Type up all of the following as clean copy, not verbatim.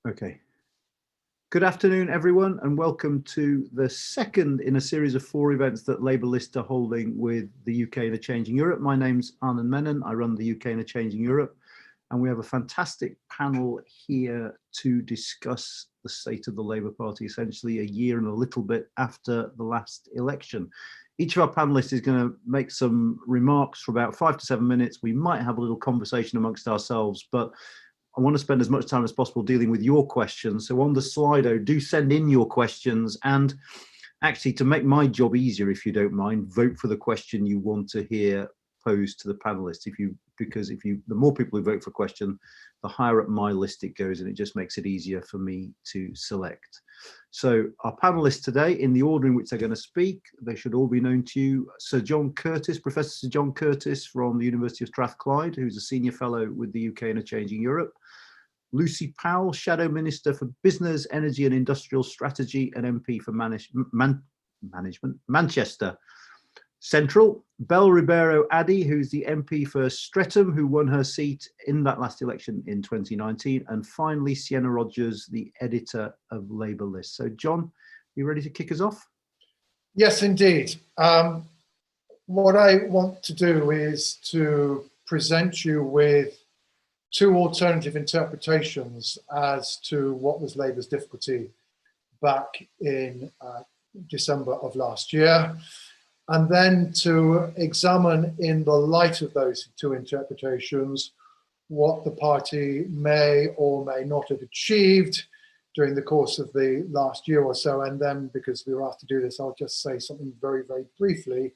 Okay. Good afternoon, everyone, and welcome to the second in a series of 4 events that LabourList are holding with the UK and a Changing Europe. My name's Anand Menon. I run the UK and a Changing Europe, and we have a fantastic panel here to discuss the state of the Labour Party, essentially a year and a little bit after the last election. Each of our panelists is going to make some remarks for about 5 to 7 minutes. We might have a little conversation amongst ourselves, but I want to spend as much time as possible dealing with your questions. So on the Slido, do send in your questions, and actually, to make my job easier, if you don't mind, vote for the question you want to hear posed to the panelists. Because the more people who vote for a question, the higher up my list it goes, and it just makes it easier for me to select. So our panelists today, in the order in which they're going to speak, they should all be known to you. Sir John Curtice, Professor Sir John Curtice from the University of Strathclyde, who's a senior fellow with the UK and a Changing Europe. Lucy Powell, Shadow Minister for Business, Energy and Industrial Strategy and MP for Management, Manchester Central. Belle Ribeiro-Addy, who's the MP for Streatham, who won her seat in that last election in 2019. And finally, Sienna Rodgers, the editor of LabourList. So John, you ready to kick us off? Yes, indeed. What I want to do is to present you with 2 alternative interpretations as to what was Labour's difficulty back in December of last year, and then to examine in the light of those 2 interpretations what the party may or may not have achieved during the course of the last year or so. And then, because we were asked to do this, I'll just say something very, very briefly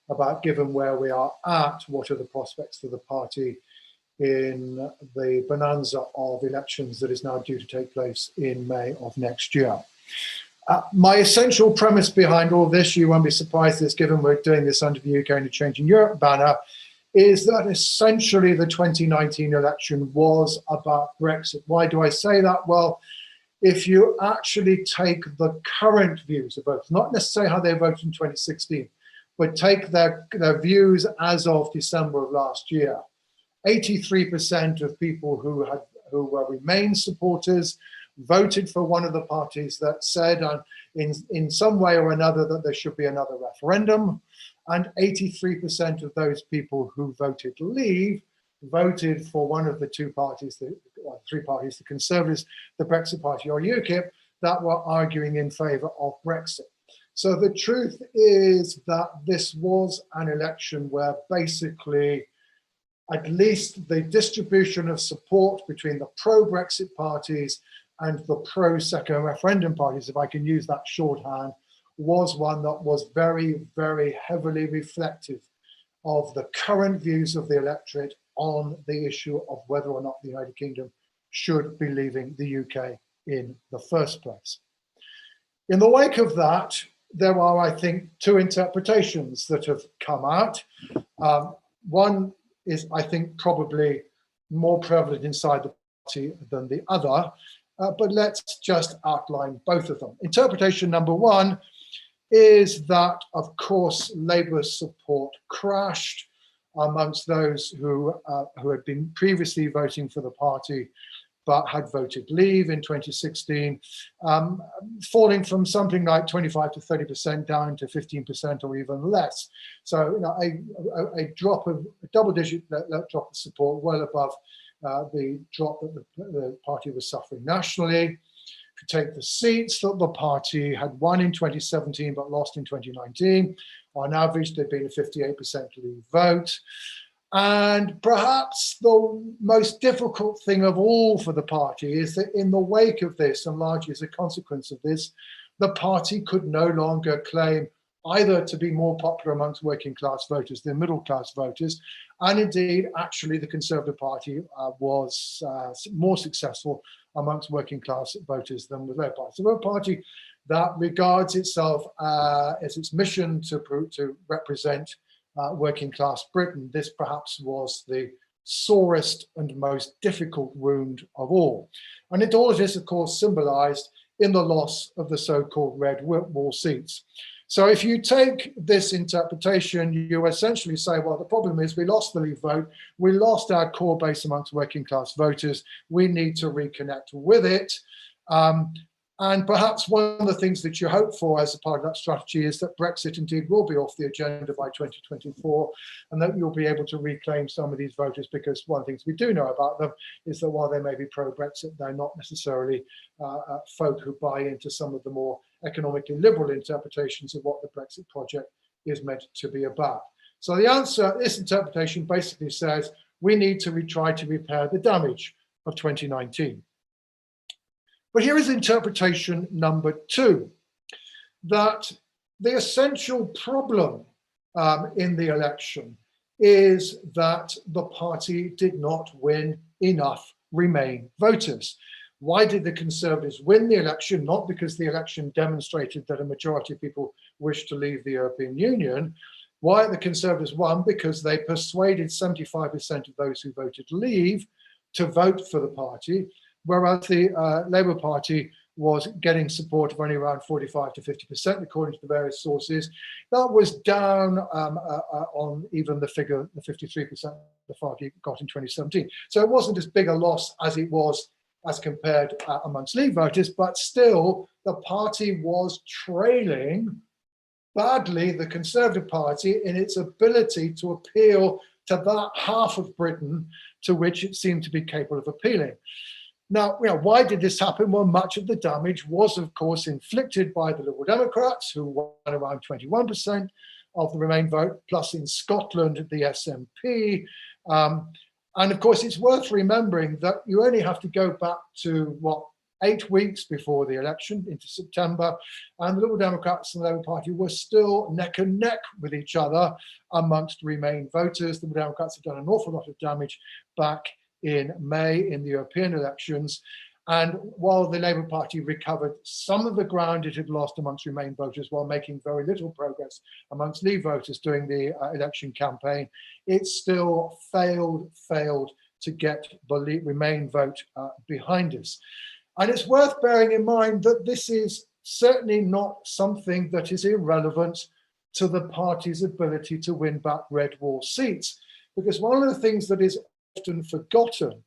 about, given where we are at, what are the prospects for the party in the bonanza of elections that is now due to take place in May of next year. My essential premise behind all this, you won't be surprised at this given we're doing this under the UK and the Changing Europe banner, is that essentially the 2019 election was about Brexit. Why do I say that? Well, if you actually take the current views of voters, not necessarily how they voted in 2016, but take their views as of December of last year, 83% of people who were Remain supporters voted for one of the parties that said in some way or another that there should be another referendum, and 83% of those people who voted Leave voted for one of the 3 parties, the Conservatives, the Brexit Party or UKIP, that were arguing in favour of Brexit. So the truth is that this was an election where basically at least the distribution of support between the pro-Brexit parties and the pro-second referendum parties, if I can use that shorthand, was one that was very, very heavily reflective of the current views of the electorate on the issue of whether or not the United Kingdom should be leaving the UK in the first place. In the wake of that, there are, I think, 2 interpretations that have come out. One is, I think, probably more prevalent inside the party than the other, but let's just outline both of them. Interpretation number 1 is that, of course, Labour's support crashed amongst those who had been previously voting for the party but had voted Leave in 2016, falling from something like 25 to 30% down to 15% or even less. So, a double-digit drop of support, well above the drop that the party was suffering nationally. If you take the seats that the party had won in 2017 but lost in 2019, on average, there'd been a 58% Leave vote. And perhaps the most difficult thing of all for the party is that in the wake of this, and largely as a consequence of this, the party could no longer claim either to be more popular amongst working class voters than middle class voters. And indeed, actually, the Conservative Party was more successful amongst working class voters than the Labour Party. So we're a party that regards itself as its mission to represent working class Britain. This perhaps was the sorest and most difficult wound of all. And all of this, of course, symbolised in the loss of the so-called red wall seats. So if you take this interpretation, you essentially say, well, the problem is we lost the Leave vote, we lost our core base amongst working class voters, we need to reconnect with it. And perhaps one of the things that you hope for as a part of that strategy is that Brexit indeed will be off the agenda by 2024, and that you'll be able to reclaim some of these voters, because one of the things we do know about them is that while they may be pro-Brexit, they're not necessarily folk who buy into some of the more economically liberal interpretations of what the Brexit project is meant to be about. So the answer, this interpretation basically says we need to try to repair the damage of 2019. But here is interpretation number 2, that the essential problem in the election is that the party did not win enough Remain voters. Why did the Conservatives win the election? Not because the election demonstrated that a majority of people wished to leave the European Union. Why the Conservatives won? Because they persuaded 75% of those who voted Leave to vote for the party, whereas the Labour Party was getting support of only around 45 to 50%, according to the various sources. That was down on even the figure, the 53% the party got in 2017. So it wasn't as big a loss as it was as compared amongst Leave voters, but still the party was trailing badly the Conservative Party in its ability to appeal to that half of Britain to which it seemed to be capable of appealing. Now, why did this happen? Well, much of the damage was, of course, inflicted by the Liberal Democrats, who won around 21% of the Remain vote, plus in Scotland, the SNP. And of course, it's worth remembering that you only have to go back to, 8 weeks before the election, into September, and the Liberal Democrats and the Labour Party were still neck and neck with each other amongst Remain voters. The Liberal Democrats have done an awful lot of damage back in May in the European elections. And while the Labour Party recovered some of the ground it had lost amongst Remain voters while making very little progress amongst Leave voters during the election campaign, it still failed to get the Remain vote behind us. And it's worth bearing in mind that this is certainly not something that is irrelevant to the party's ability to win back red wall seats, because one of the things that is often forgotten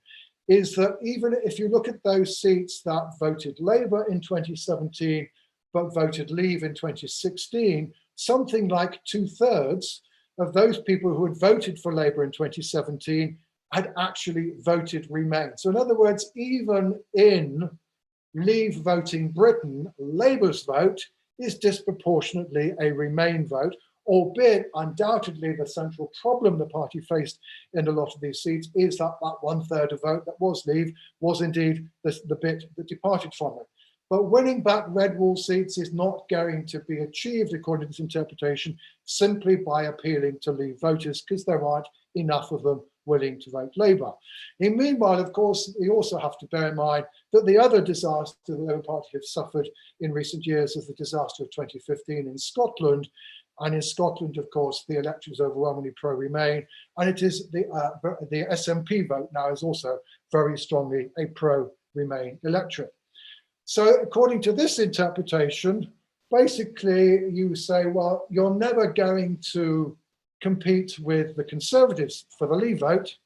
is that even if you look at those seats that voted Labour in 2017 but voted Leave in 2016, something like 2/3 of those people who had voted for Labour in 2017 had actually voted Remain. So in other words, even in Leave voting Britain, Labour's vote is disproportionately a Remain vote, albeit undoubtedly the central problem the party faced in a lot of these seats is that 1/3 of vote that was Leave was indeed the bit that departed from it. But winning back red wall seats is not going to be achieved, according to this interpretation, simply by appealing to Leave voters, because there aren't enough of them willing to vote Labour. And meanwhile, of course, we also have to bear in mind that the other disaster the Labour Party have suffered in recent years is the disaster of 2015 in Scotland. And in Scotland, of course, the electorate is overwhelmingly pro-Remain, and it is the SNP vote now is also very strongly a pro-Remain electorate. So according to this interpretation, basically you say, well, you're never going to compete with the Conservatives for the Leave vote,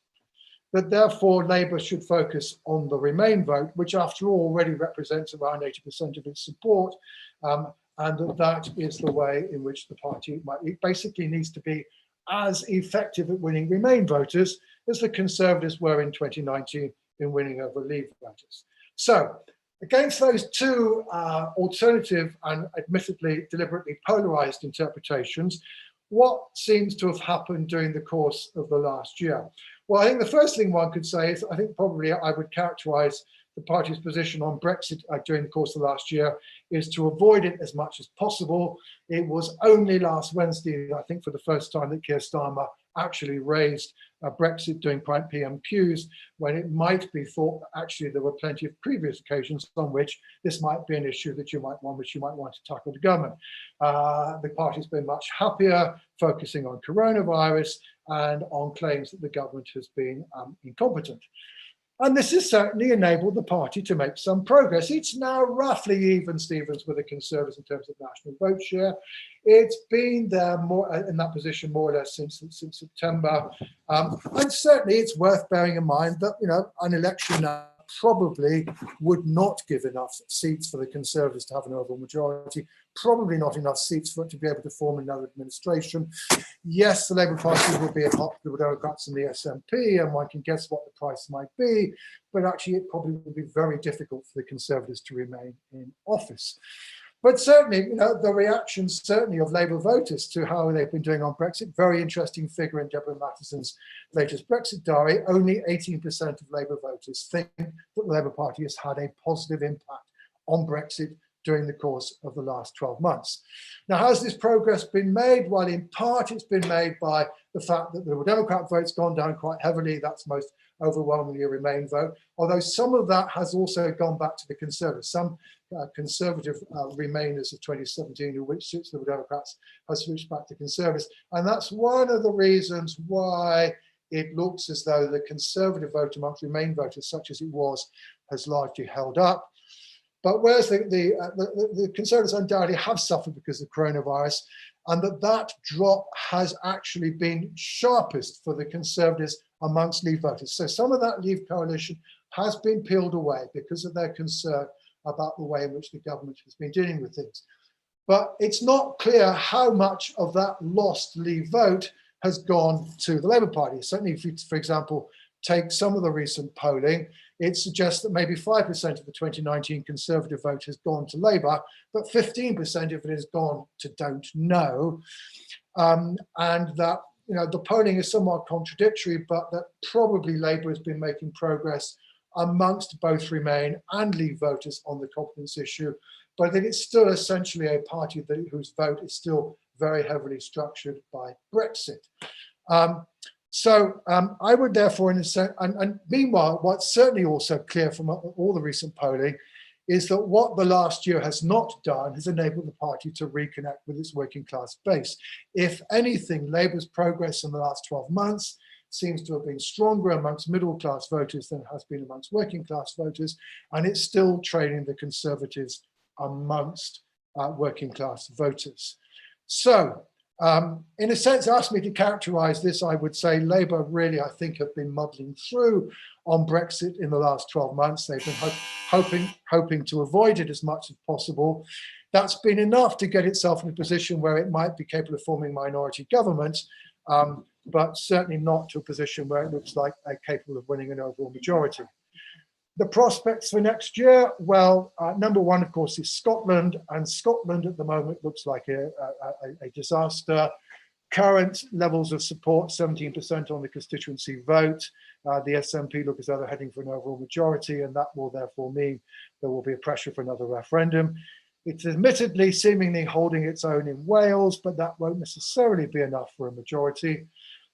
that therefore Labour should focus on the Remain vote, which after all already represents around 80% of its support, and that is the way in which the party basically needs to be as effective at winning Remain voters as the Conservatives were in 2019 in winning over Leave voters. So against those two alternative and admittedly deliberately polarised interpretations, what seems to have happened during the course of the last year? Well, I think the first thing one could say is I think probably I would characterise the party's position on Brexit during the course of the last year is to avoid it as much as possible. It was only last Wednesday, I think for the first time, that Keir Starmer actually raised Brexit during PMQs, when it might be thought that actually there were plenty of previous occasions on which this might be an issue that you might want to tackle the government. The party's been much happier focusing on coronavirus and on claims that the government has been incompetent. And this has certainly enabled the party to make some progress. It's now roughly even, Stevens, with the Conservatives in terms of national vote share. It's been there more in that position more or less since September. And certainly it's worth bearing in mind that, you know, an election now probably would not give enough seats for the Conservatives to have an overall majority, probably not enough seats for it to be able to form another administration. Yes, the Labour Party will be unpopular with Democrats and the SNP, and one can guess what the price might be, but actually it probably will be very difficult for the Conservatives to remain in office. But certainly, you know, the reactions certainly of Labour voters to how they've been doing on Brexit, very interesting figure in Deborah Mattison's latest Brexit diary, only 18% of Labour voters think that the Labour Party has had a positive impact on Brexit during the course of the last 12 months. Now, has this progress been made? Well, in part, it's been made by the fact that the Liberal Democrat vote's gone down quite heavily. That's most overwhelmingly a Remain vote, although some of that has also gone back to the Conservatives. Some Conservative Remainers of 2017 who switched to the Democrats have switched back to Conservatives. And that's one of the reasons why it looks as though the Conservative vote amongst Remain voters, such as it was, has largely held up. But whereas the Conservatives undoubtedly have suffered because of coronavirus, and that drop has actually been sharpest for the Conservatives amongst Leave voters. So some of that Leave coalition has been peeled away because of their concern about the way in which the government has been dealing with things. But it's not clear how much of that lost Leave vote has gone to the Labour Party. Certainly, if you, for example, take some of the recent polling, it suggests that maybe 5% of the 2019 Conservative vote has gone to Labour, but 15% of it has gone to don't know. And that, you know, the polling is somewhat contradictory, but that probably Labour has been making progress amongst both Remain and Leave voters on the confidence issue, but that it's still essentially a party whose vote is still very heavily structured by Brexit. So I would therefore, in a sense, and meanwhile, what's certainly also clear from all the recent polling is that what the last year has not done has enabled the party to reconnect with its working class base. If anything, Labour's progress in the last 12 months seems to have been stronger amongst middle class voters than it has been amongst working class voters, and it's still trailing the Conservatives amongst working class voters. So, in a sense, ask me to characterise this, I would say Labour really, I think, have been muddling through on Brexit in the last 12 months. They've been hoping to avoid it as much as possible. That's been enough to get itself in a position where it might be capable of forming minority government, but certainly not to a position where it looks like they're capable of winning an overall majority. The prospects for next year, well, number one, of course, is Scotland, and Scotland at the moment looks like a disaster. Current levels of support, 17% on the constituency vote. The SNP look as though they're heading for an overall majority, and that will therefore mean there will be a pressure for another referendum. It's admittedly seemingly holding its own in Wales, but that won't necessarily be enough for a majority.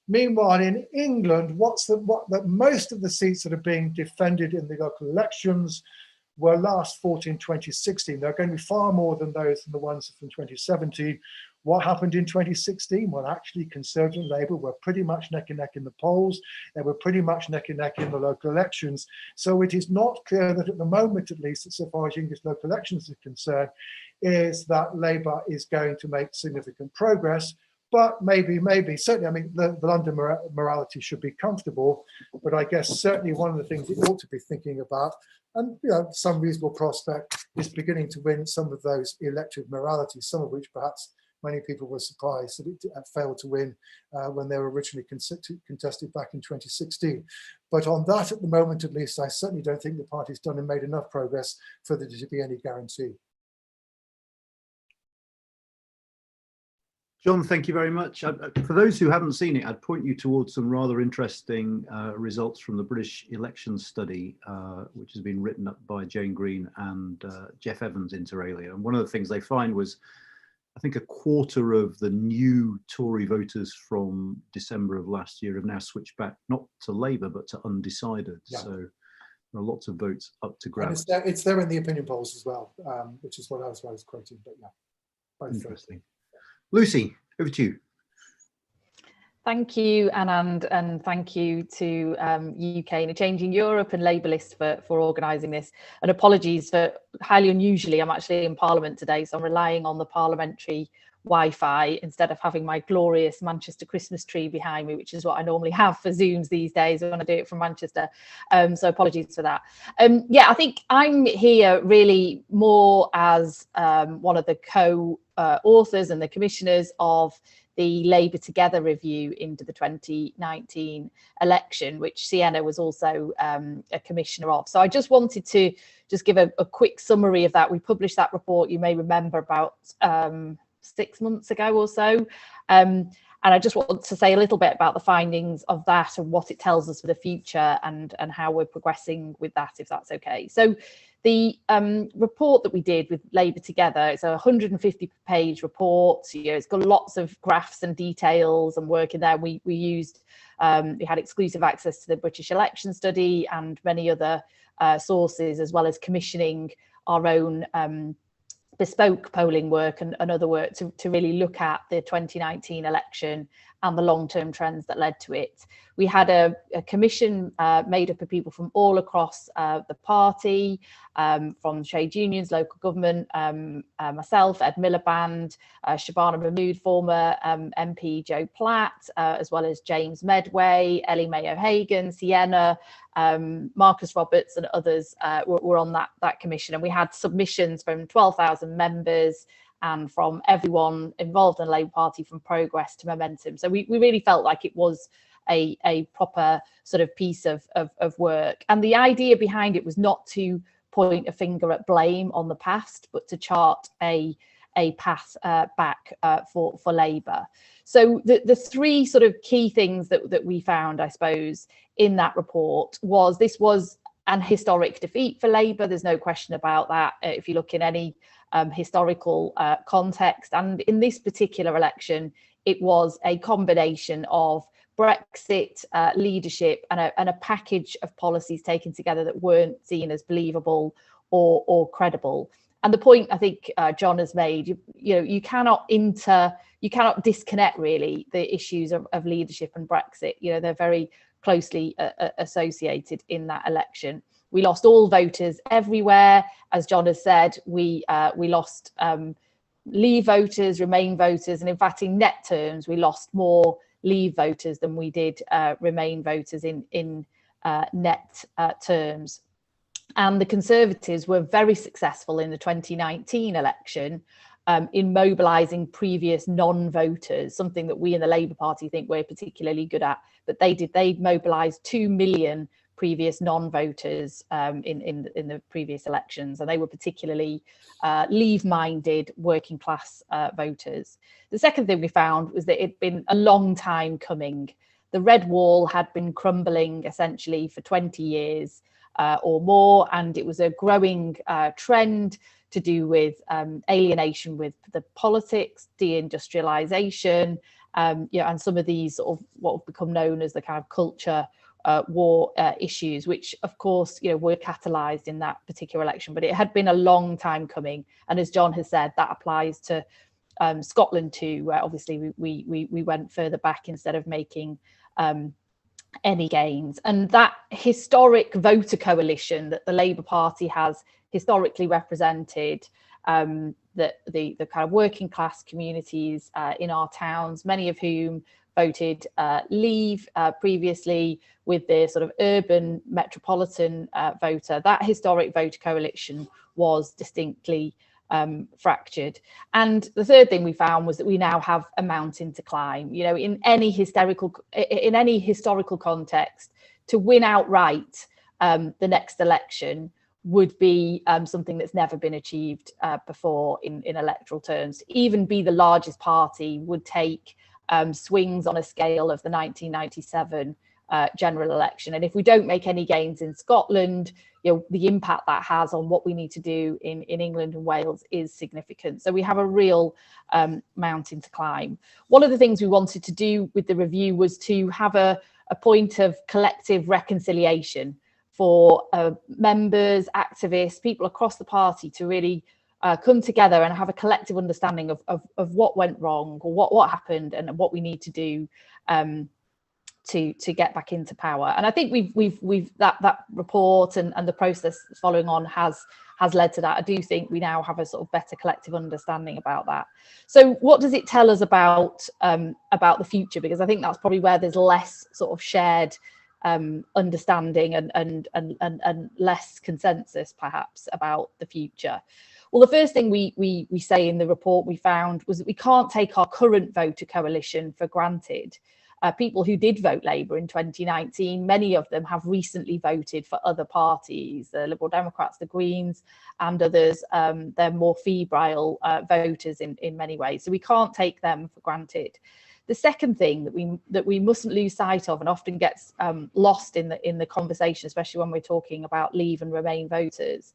Meanwhile, in England, most of the seats that are being defended in the local elections were last fought in 2016. There are going to be far more than those than the ones from 2017. What happened in 2016? Well, actually, Conservative and Labour were pretty much neck and neck in the polls. They were pretty much neck and neck in the local elections. So it is not clear that at the moment, at least, so far as English local elections are concerned, is that Labour is going to make significant progress. But maybe, certainly, I mean, the London morality should be comfortable, but I guess certainly one of the things it ought to be thinking about, and you know, some reasonable prospect, is beginning to win some of those elective moralities, some of which perhaps many people were surprised that it failed to win when they were originally contested back in 2016. But on that, at the moment at least, I certainly don't think the party's done and made enough progress for there to be any guarantee. John, thank you very much. For those who haven't seen it, I'd point you towards some rather interesting results from the British Elections Study, which has been written up by Jane Green and Jeff Evans inter alia. And one of the things they find was, I think, a quarter of the new Tory voters from December of last year have now switched back, not to Labour, but to undecided. Yeah. So there are lots of votes up to grab. It's there in the opinion polls as well, which is what I was quoting, but yeah. Interesting. Lucy, over to you. Thank you, Anand, and thank you to UK and Changing Europe and LabourList for organising this. And apologies for highly unusually, I'm actually in Parliament today, so I'm relying on the parliamentary Wi-Fi instead of having my glorious Manchester Christmas tree behind me, which is what I normally have for Zooms these days when I do it from Manchester. So apologies for that. Yeah, I think I'm here really more as one of the co-authors and the commissioners of the Labour Together review into the 2019 election, which Sienna was also a commissioner of. So I just wanted to just give a quick summary of that. We published that report, you may remember, about 6 months ago or so. And I just want to say a little bit about the findings of that and what it tells us for the future and how we're progressing with that, if that's okay. So the report that we did with Labour Together, it's a 150-page report. You know, it's got lots of graphs and details and work in there. We had exclusive access to the British election study and many other sources, as well as commissioning our own bespoke polling work and other work to really look at the 2019 election and the long-term trends that led to it. We had a commission made up of people from all across the party, from trade unions, local government, myself, Ed Miliband, Shabana Mahmood, former MP Joe Platt, as well as James Medway, Ellie Mayo-Hagan, Sienna, Marcus Roberts and others were on that commission. And we had submissions from 12,000 members and from everyone involved in the Labour Party, from Progress to Momentum. So we really felt like it was a proper sort of piece of work. And the idea behind it was not to point a finger at blame on the past, but to chart a path back for Labour. So the three sort of key things that we found, I suppose, in that report was this was an historic defeat for Labour. There's no question about that if you look in any historical context. And in this particular election, it was a combination of Brexit, leadership and a package of policies taken together that weren't seen as believable or credible. And the point I think John has made, you cannot disconnect really the issues of leadership and Brexit. They're very closely associated in that election. We lost all voters everywhere. As John has said, we lost Leave voters, Remain voters, and in fact, in net terms, we lost more Leave voters than we did Remain voters in net terms. And the Conservatives were very successful in the 2019 election in mobilising previous non-voters, something that we in the Labour Party think we're particularly good at. But they mobilised 2 million previous non-voters in the previous elections, and they were particularly Leave-minded working class voters. The second thing we found was that it'd been a long time coming. The red wall had been crumbling essentially for 20 years or more, and it was a growing trend to do with alienation with the politics, deindustrialization, and some of these sort of what have become known as the kind of culture war issues, which of course were catalysed in that particular election. But it had been a long time coming, and as John has said, that applies to Scotland too, where obviously we went further back instead of making any gains. And that historic voter coalition that the Labour Party has historically represented, that the kind of working class communities in our towns, many of whom voted Leave previously, with the sort of urban metropolitan voter, that historic voter coalition was distinctly fractured. And the third thing we found was that we now have a mountain to climb. In any historical context, to win outright the next election would be something that's never been achieved before in electoral terms. To even be the largest party would take swings on a scale of the 1997 general election. And if we don't make any gains in Scotland, the impact that has on what we need to do in England and Wales is significant. So we have a real mountain to climb. One of the things we wanted to do with the review was to have a point of collective reconciliation for members, activists, people across the party to really come together and have a collective understanding of what went wrong, or what happened, and what we need to do to get back into power. And I think we've that report and the process following on has led to that. I do think we now have a sort of better collective understanding about that. So what does it tell us about the future? Because I think that's probably where there's less sort of shared understanding and less consensus perhaps about the future. Well, the first thing we say in the report we found was that we can't take our current voter coalition for granted. People who did vote Labour in 2019, many of them have recently voted for other parties, the Liberal Democrats, the Greens, and others. They're more febrile voters in many ways, so we can't take them for granted. The second thing that we mustn't lose sight of, and often gets lost in the conversation, especially when we're talking about Leave and Remain voters,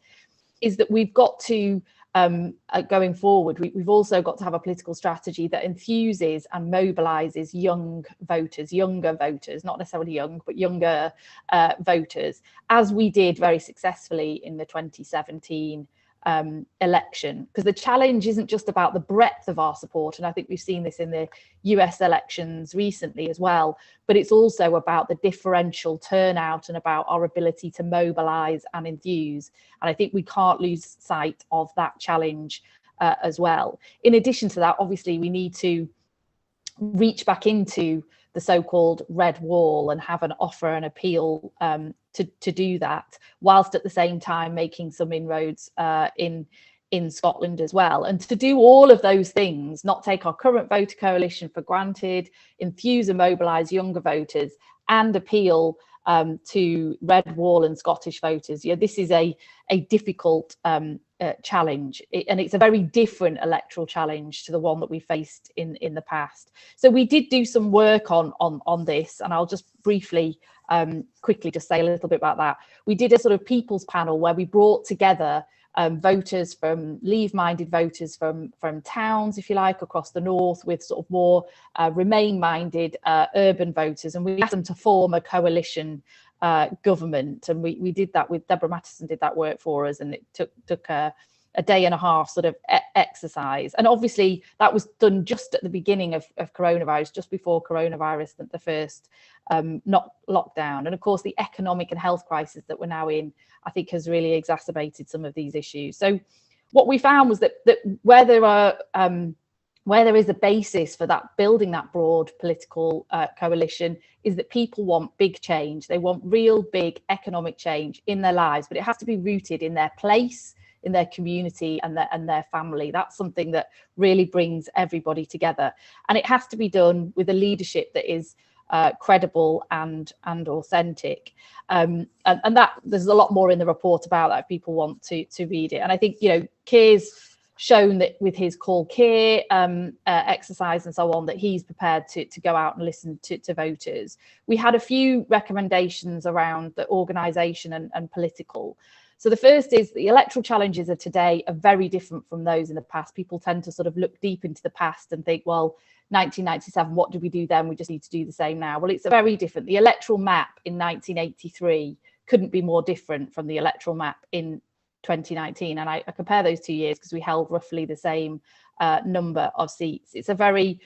is that we've got to, going forward, we've also got to have a political strategy that enthuses and mobilises younger voters, not necessarily young, but younger voters, as we did very successfully in the 2017 election. Because the challenge isn't just about the breadth of our support, and I think we've seen this in the US elections recently as well, but it's also about the differential turnout and about our ability to mobilise and enthuse. And I think we can't lose sight of that challenge as well. In addition to that, obviously, we need to reach back into the so-called red wall and have an offer and appeal to do that, whilst at the same time making some inroads in Scotland as well. And to do all of those things, not take our current voter coalition for granted, enthuse and mobilise younger voters, and appeal to red wall and Scottish voters. Yeah, this is a difficult challenge, and it's a very different electoral challenge to the one that we faced in the past. So we did do some work on this, and I'll just briefly quickly just say a little bit about that. We did a sort of people's panel where we brought together voters from Leave-minded voters from towns, if you like, across the north, with sort of more Remain-minded urban voters, and we asked them to form a coalition government. And we did that with Deborah Mattison, did that work for us, and it took a day and a half sort of exercise. And obviously that was done just at the beginning of coronavirus, just before coronavirus, the first not lockdown. And of course the economic and health crisis that we're now in, I think, has really exacerbated some of these issues. So what we found was that where there is a basis for that, building that broad political coalition, is that people want big change. They want real big economic change in their lives, but it has to be rooted in their place, in their community, and their family. That's something that really brings everybody together, and it has to be done with a leadership that is credible and authentic. And that there's a lot more in the report about that if people want to read it. And I think, you know, Keir's shown that with his Call Keir exercise and so on, that he's prepared to go out and listen to voters. We had a few recommendations around the organisation and political. So the first is the electoral challenges of today are very different from those in the past. People tend to sort of look deep into the past and think, well, 1997, what did we do then? We just need to do the same now. Well, it's very different. The electoral map in 1983 couldn't be more different from the electoral map in 2019. And I compare those 2 years because we held roughly the same number of seats. It's a very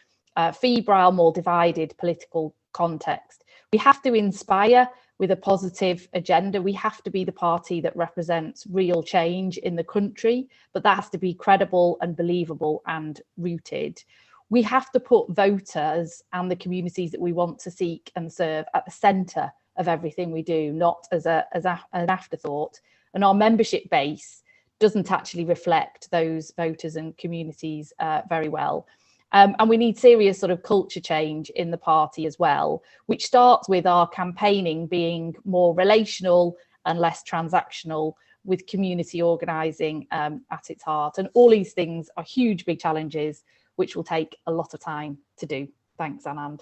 febrile, more divided political context. We have to inspire with a positive agenda. We have to be the party that represents real change in the country, but that has to be credible and believable and rooted. We have to put voters and the communities that we want to seek and serve at the centre of everything we do, not as an afterthought. And our membership base doesn't actually reflect those voters and communities very well. And we need serious sort of culture change in the party as well, which starts with our campaigning being more relational and less transactional, with community organising at its heart. And all these things are huge, big challenges, which will take a lot of time to do. Thanks, Anand.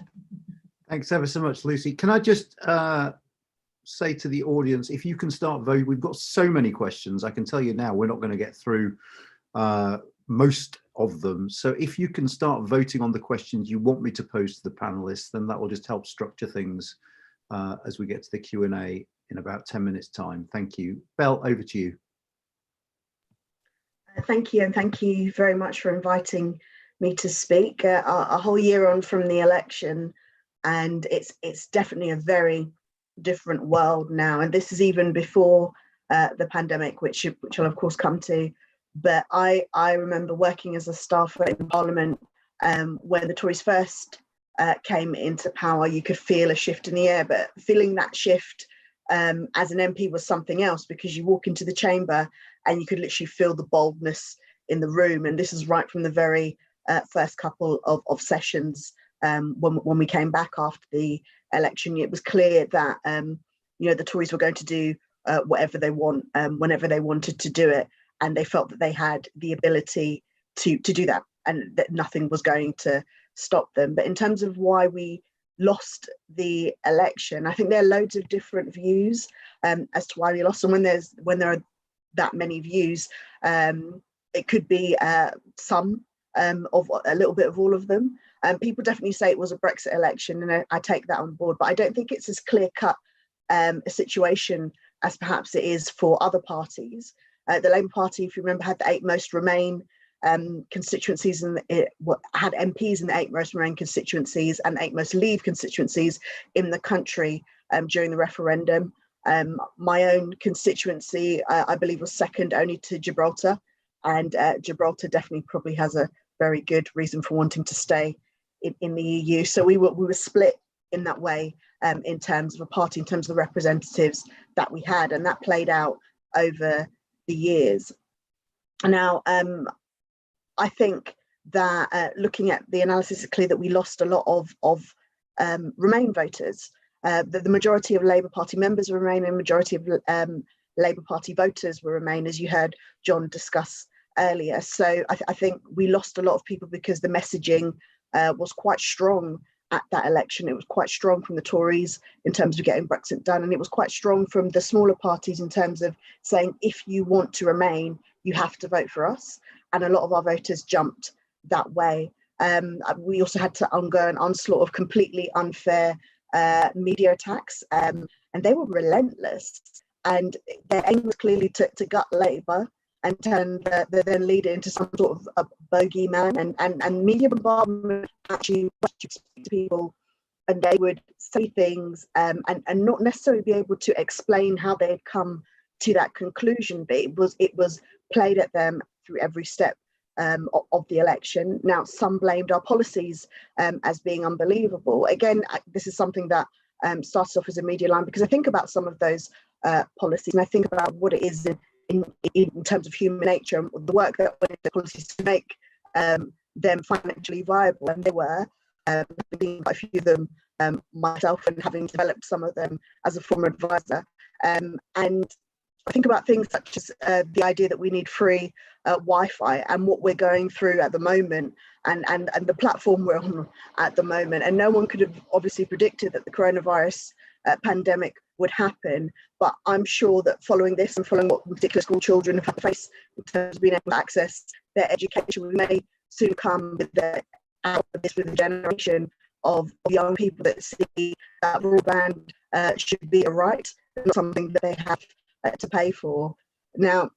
Thanks ever so much, Lucy. Can I just say to the audience, if you can start voting, we've got so many questions. I can tell you now, we're not going to get through most of them. So if you can start voting on the questions you want me to pose to the panelists, then that will just help structure things as we get to the Q&A in about 10 minutes time. Thank you. Belle, over to you. Thank you, and thank you very much for inviting me to speak. A whole year on from the election, and it's definitely a very different world now. And this is even before the pandemic, which I'll of course come to. But I remember working as a staffer in Parliament when the Tories first came into power. You could feel a shift in the air, but feeling that shift as an MP was something else, because you walk into the chamber and you could literally feel the boldness in the room. And this is right from the very first couple of sessions when we came back after the election. It was clear that the Tories were going to do whatever they want, whenever they wanted to do it, and they felt that they had the ability to do that, and that nothing was going to stop them. But in terms of why we lost the election, I think there are loads of different views as to why we lost. And when there are that many views, it could be some of a little bit of all of them. People definitely say it was a Brexit election, and I take that on board, but I don't think it's as clear-cut a situation as perhaps it is for other parties. The Labour Party, if you remember, had the 8 most Remain constituencies, and it had MPs in the 8 most Remain constituencies and 8 most Leave constituencies in the country during the referendum. My own constituency, I believe, was second only to Gibraltar, and Gibraltar definitely probably has a very good reason for wanting to stay in the EU. So we were split in that way in terms of a party, in terms of the representatives that we had, and that played out over the years. Now, I think that looking at the analysis, it's clear that we lost a lot of Remain voters. The majority of Labour Party members were Remain, and majority of Labour Party voters were Remain, as you heard John discuss earlier. So I think we lost a lot of people because the messaging was quite strong at that election. It was quite strong from the Tories in terms of getting Brexit done, and it was quite strong from the smaller parties in terms of saying, if you want to remain, you have to vote for us. And a lot of our voters jumped that way. We also had to undergo an onslaught of completely unfair media attacks, and they were relentless. And their aim was clearly to gut Labour and turn the then leader into some sort of a bogeyman, and media bombardment actually to people, and they would say things and not necessarily be able to explain how they had come to that conclusion, but it was played at them through every step of the election. Now, some blamed our policies as being unbelievable. Again, this is something that started off as a media line, because I think about some of those policies, and I think about what it is in terms of human nature, and the work that went into the policies to make them financially viable, and they were. Quite a few of them myself, and having developed some of them as a former advisor. And I think about things such as the idea that we need free Wi-Fi, and what we're going through at the moment, and the platform we're on at the moment. And no one could have obviously predicted that the coronavirus pandemic would happen, but I'm sure that following this and following what particular school children have had to face in terms of being able to access their education, we may soon come with a generation of young people that see that broadband should be a right, not something that they have to pay for. Now,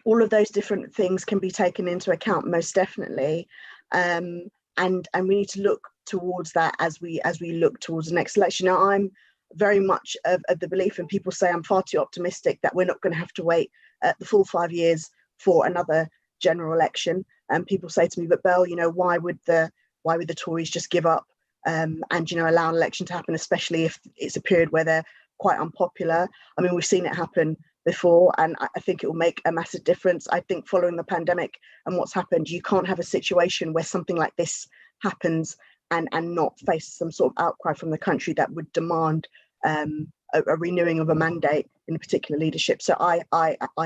all of those different things can be taken into account, most definitely, and we need to look towards that as we look towards the next election. Now, I'm very much of the belief, and people say I'm far too optimistic, that we're not going to have to wait the full 5 years for another general election. And people say to me, but Belle, why would the Tories just give up and allow an election to happen, especially if it's a period where they're quite unpopular? I mean, we've seen it happen before, and I think it will make a massive difference. I think following the pandemic and what's happened, you can't have a situation where something like this happens and not face some sort of outcry from the country that would demand a renewing of a mandate in a particular leadership. So I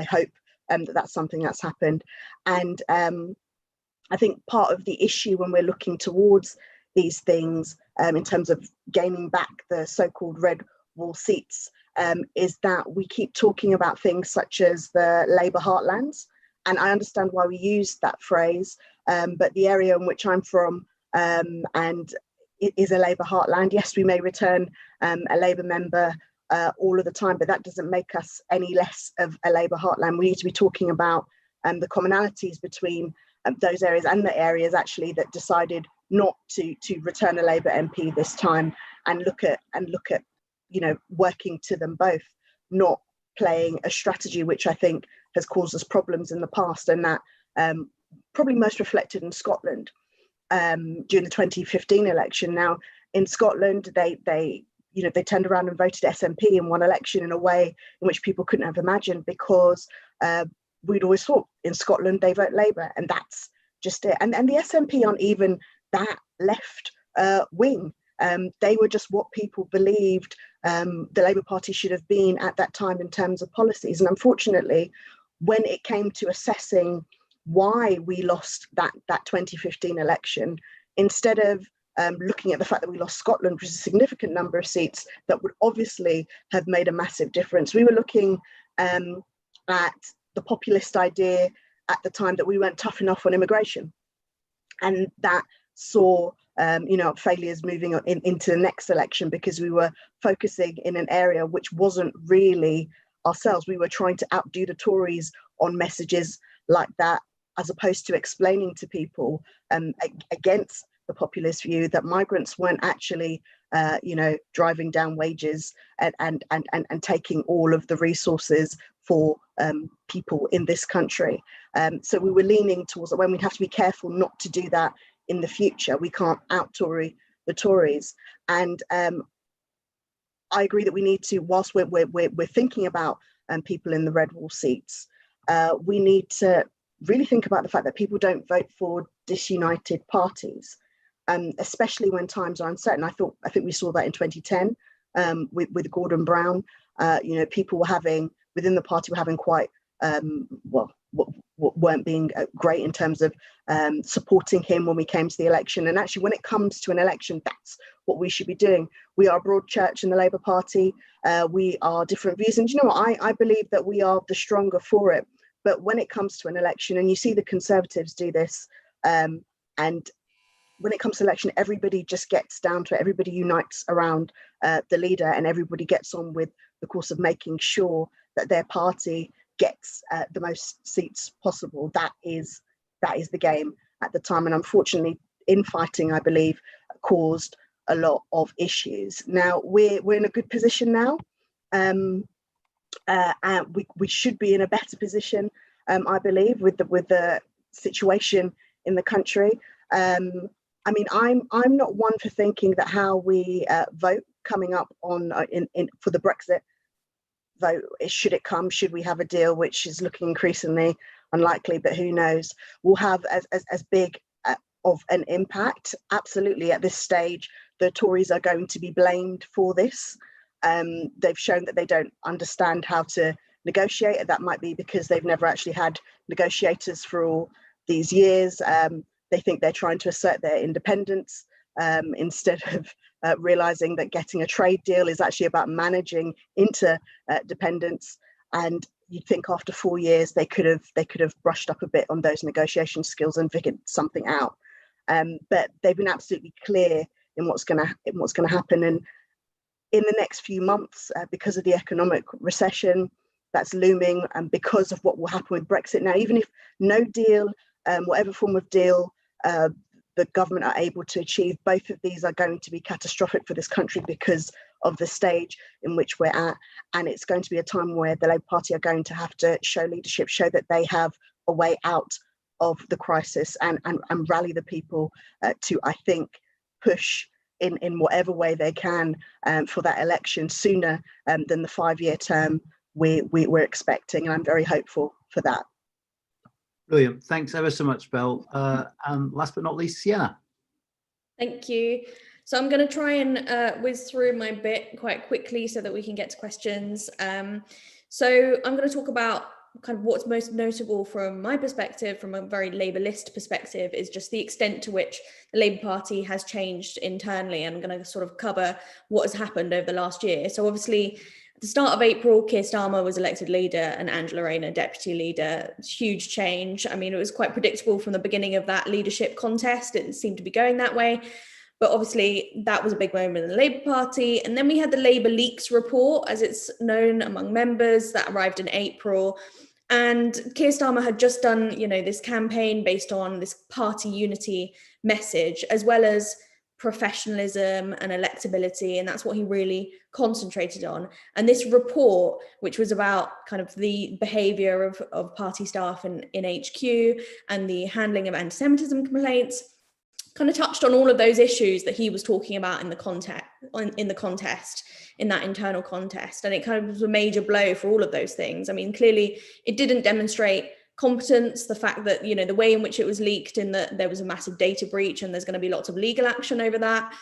hope that's something that's happened. And I think part of the issue when we're looking towards these things in terms of gaining back the so-called red wall seats is that we keep talking about things such as the Labour Heartlands. And I understand why we use that phrase, but the area in which I'm from and it is a Labour heartland. Yes, we may return a Labour member all of the time, but that doesn't make us any less of a Labour heartland. We need to be talking about the commonalities between those areas and the areas actually that decided not to return a Labour MP this time, and look at working to them both, not playing a strategy which I think has caused us problems in the past, and that probably most reflected in Scotland during the 2015 election. Now in Scotland, they turned around and voted SNP in one election in a way in which people couldn't have imagined, because we'd always thought in Scotland they vote Labour, and that's just it. And the SNP aren't even that left wing. They were just what people believed the Labour Party should have been at that time in terms of policies. And unfortunately, when it came to assessing why we lost that 2015 election, instead of looking at the fact that we lost Scotland, which is a significant number of seats that would obviously have made a massive difference, we were looking at the populist idea at the time that we weren't tough enough on immigration, and that saw failures moving into the next election, because we were focusing in an area which wasn't really ourselves. We were trying to outdo the Tories on messages like that, as opposed to explaining to people against the populist view that migrants weren't actually driving down wages and taking all of the resources for people in this country. So we were leaning towards that, when we'd have to be careful not to do that in the future. We can't out-Tory the Tories. And I agree that we need to, whilst we're thinking about people in the red wall seats, we need to really think about the fact that people don't vote for disunited parties, especially when times are uncertain. I think we saw that in 2010 with Gordon Brown. People were having, within the party, were having quite weren't being great in terms of supporting him when we came to the election. And actually, when it comes to an election, that's what we should be doing. We are a broad church in the Labour Party. We are different views, and you know what? I believe that we are the stronger for it. But when it comes to an election, and you see the Conservatives do this, and when it comes to election, everybody just gets down to it. Everybody unites around the leader, and everybody gets on with the course of making sure that their party gets the most seats possible. That is the game at the time. And unfortunately, infighting, I believe, caused a lot of issues. Now we're in a good position now. And we should be in a better position, I believe, with the situation in the country. I'm not one for thinking that how we vote coming up on for the Brexit vote, should it come, should we have a deal, which is looking increasingly unlikely, but who knows, will have as big of an impact. Absolutely, at this stage, the Tories are going to be blamed for this. They've shown that they don't understand how to negotiate, and that might be because they've never actually had negotiators for all these years. They think they're trying to assert their independence instead of realizing that getting a trade deal is actually about managing interdependence. And you'd think after 4 years they could have brushed up a bit on those negotiation skills and figured something out. But they've been absolutely clear in what's going to happen. And in the next few months, because of the economic recession that's looming, and because of what will happen with Brexit. Now, even if no deal, whatever form of deal the government are able to achieve, both of these are going to be catastrophic for this country because of the stage in which we're at. And it's going to be a time where the Labour Party are going to have to show leadership, show that they have a way out of the crisis, and rally the people to, I think, push in whatever way they can for that election sooner than the 5-year term we're expecting. And I'm very hopeful for that. Brilliant. Thanks ever so much, Belle. And last but not least, Sienna. Thank you. So I'm going to try and whiz through my bit quite quickly so that we can get to questions. So I'm going to talk about kind of what's most notable from my perspective, from a very LabourList perspective, is just the extent to which the Labour Party has changed internally. And I'm going to sort of cover what has happened over the last year. So obviously, at the start of April, Keir Starmer was elected leader and Angela Rayner deputy leader. Huge change. I mean, it was quite predictable from the beginning of that leadership contest. It seemed to be going that way. But obviously, that was a big moment in the Labour Party. And then we had the Labour Leaks report, as it's known among members, that arrived in April. And Keir Starmer had just done, this campaign based on this party unity message, as well as professionalism and electability, and that's what he really concentrated on. And this report, which was about kind of the behaviour of party staff in HQ and the handling of anti-Semitism complaints, kind of touched on all of those issues that he was talking about in that internal contest. And it kind of was a major blow for all of those things. I mean, clearly it didn't demonstrate competence, the fact that, the way in which it was leaked, in that there was a massive data breach and there's going to be lots of legal action over that.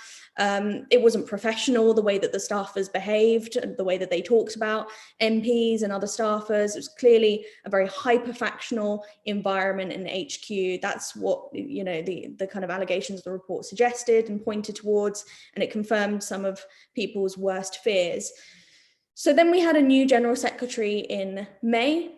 It wasn't professional, the way that the staffers behaved, and the way that they talked about MPs and other staffers. It was clearly a very hyper-factional environment in HQ. That's what, the kind of allegations of the report suggested and pointed towards, and it confirmed some of people's worst fears. So then we had a new General Secretary in May.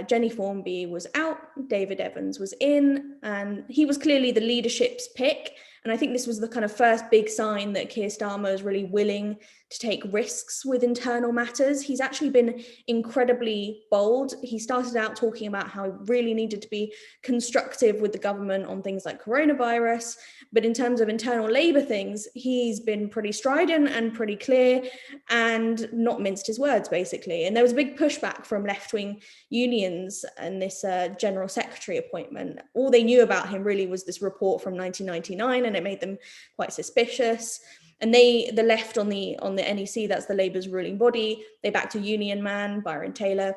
Jenny Formby was out, David Evans was in, and he was clearly the leadership's pick. And I think this was the kind of first big sign that Keir Starmer is really willing to take risks with internal matters. He's actually been incredibly bold. He started out talking about how he really needed to be constructive with the government on things like coronavirus. But in terms of internal Labour things, he's been pretty strident and pretty clear and not minced his words, basically. And there was a big pushback from left-wing unions and this General Secretary appointment. All they knew about him really was this report from 1999, and it made them quite suspicious. And the left on the NEC, that's the Labour's ruling body, they backed a union man, Byron Taylor,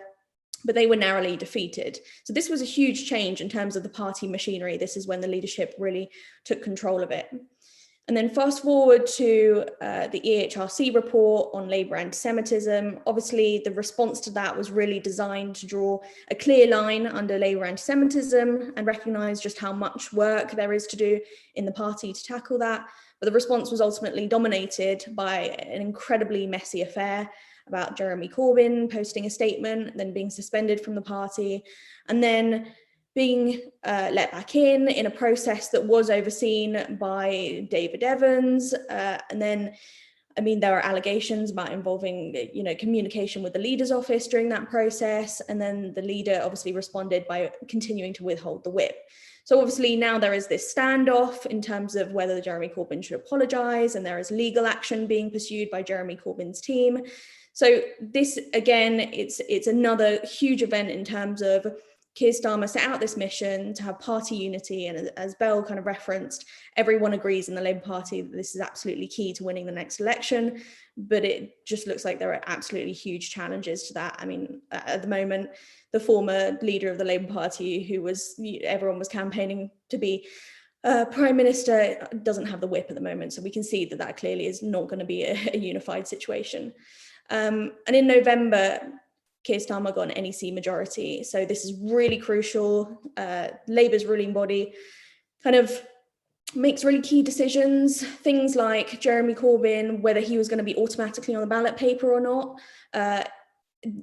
but they were narrowly defeated. So this was a huge change in terms of the party machinery. This is when the leadership really took control of it. And then fast forward to the EHRC report on Labour anti-Semitism. Obviously, the response to that was really designed to draw a clear line under Labour anti-Semitism and recognise just how much work there is to do in the party to tackle that. But the response was ultimately dominated by an incredibly messy affair about Jeremy Corbyn posting a statement, then being suspended from the party, and then being let back in a process that was overseen by David Evans. And then, there are allegations about involving, communication with the leader's office during that process. And then the leader obviously responded by continuing to withhold the whip. So obviously now there is this standoff in terms of whether Jeremy Corbyn should apologise, and there is legal action being pursued by Jeremy Corbyn's team. So this, again, it's another huge event in terms of Keir Starmer set out this mission to have party unity, and as Belle kind of referenced, everyone agrees in the Labour Party that this is absolutely key to winning the next election, but it just looks like there are absolutely huge challenges to that. I mean, at the moment, the former leader of the Labour Party, everyone was campaigning to be Prime Minister, doesn't have the whip at the moment, so we can see that clearly is not going to be a unified situation. And in November, Keir Starmer got an NEC majority. So this is really crucial. Labour's ruling body kind of makes really key decisions, things like Jeremy Corbyn, whether he was going to be automatically on the ballot paper or not.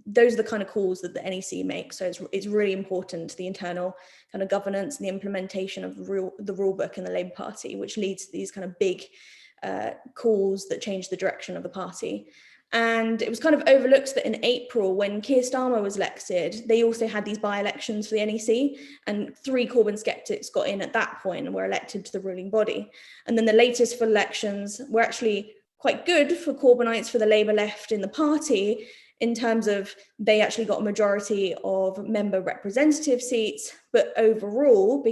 Those are the kind of calls that the NEC makes. So it's really important to the internal kind of governance and the implementation of the rule book in the Labour Party, which leads to these kind of big calls that change the direction of the party. And it was kind of overlooked that in April, when Keir Starmer was elected, they also had these by-elections for the NEC, and 3 Corbyn skeptics got in at that point and were elected to the ruling body. And then the latest full elections were actually quite good for Corbynites, for the Labour left in the party, in terms of they actually got a majority of member representative seats, but overall,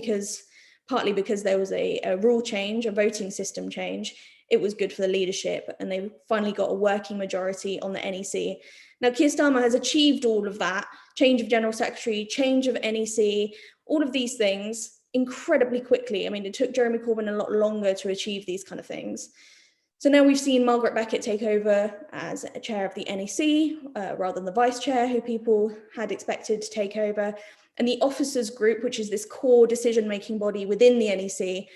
partly because there was a rule change, a voting system change, it was good for the leadership, and they finally got a working majority on the NEC. Now, Keir Starmer has achieved all of that, change of General Secretary, change of NEC, all of these things incredibly quickly. I mean, it took Jeremy Corbyn a lot longer to achieve these kind of things. So now we've seen Margaret Beckett take over as a chair of the NEC, rather than the vice chair, who people had expected to take over. And the officers group, which is this core decision-making body within the NEC,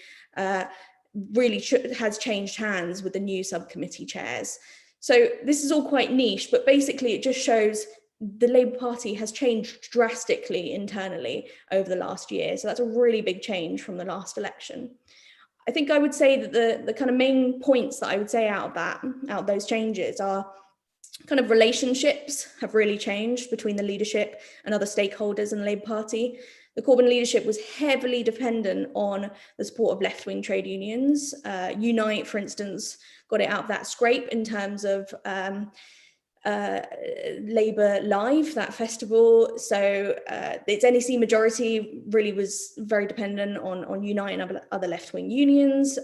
really has changed hands with the new subcommittee chairs. So this is all quite niche, but basically it just shows the Labour Party has changed drastically internally over the last year. So that's a really big change from the last election. I think I would say that the kind of main points that I would say out of those changes are, kind of relationships have really changed between the leadership and other stakeholders in the Labour Party. The Corbyn leadership was heavily dependent on the support of left-wing trade unions. Unite, for instance, got it out of that scrape in terms of Labour Live, that festival. So its NEC majority really was very dependent on Unite and other left-wing unions.